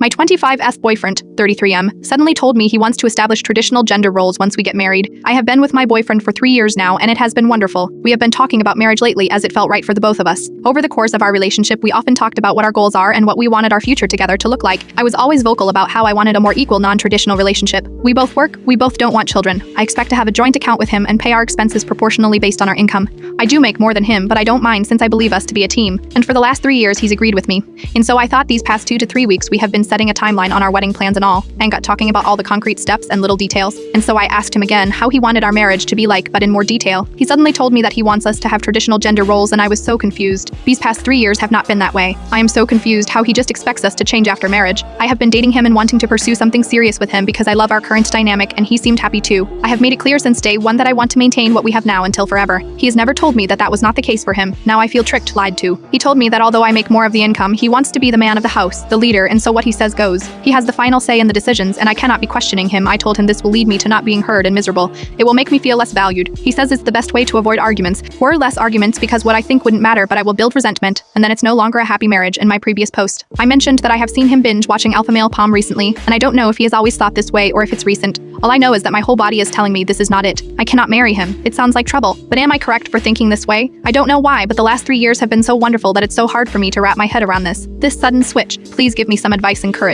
My 25th boyfriend, 33M, suddenly told me he wants to establish traditional gender roles once we get married. I have been with my boyfriend for 3 years now, and it has been wonderful. We have been talking about marriage lately as it felt right for the both of us. Over the course of our relationship, we often talked about what our goals are and what we wanted our future together to look like. I was always vocal about how I wanted a more equal, non-traditional relationship. We both work, we both don't want children. I expect to have a joint account with him and pay our expenses proportionally based on our income. I do make more than him, but I don't mind since I believe us to be a team. And for the last 3 years, he's agreed with me. And so I thought these past 2 to 3 weeks we have been setting a timeline on our wedding plans and all, and got talking about all the concrete steps and little details. And so I asked him again how he wanted our marriage to be like, but in more detail. He suddenly told me that he wants us to have traditional gender roles, and I was so confused. These past 3 years have not been that way. I am so confused how he just expects us to change after marriage. I have been dating him and wanting to pursue something serious with him because I love our current dynamic, and he seemed happy too. I have made it clear since day one that I want to maintain what we have now until forever. He has never told me that that was not the case for him. Now I feel tricked, lied to. He told me that although I make more of the income, he wants to be the man of the house, the leader, and so what he says goes. He has the final say in the decisions, and I cannot be questioning him. I told him this will lead me to not being heard and miserable. It will make me feel less valued. He says it's the best way to avoid arguments. Or less arguments because what I think wouldn't matter, but I will build resentment, and then it's no longer a happy marriage. In my previous post, I mentioned that I have seen him binge watching Alpha Male Palm recently, and I don't know if he has always thought this way or if it's recent. All I know is that my whole body is telling me this is not it. I cannot marry him. It sounds like trouble. But am I correct for thinking this way? I don't know why, but the last 3 years have been so wonderful that it's so hard for me to wrap my head around this. This sudden switch. Please give me some advice and courage.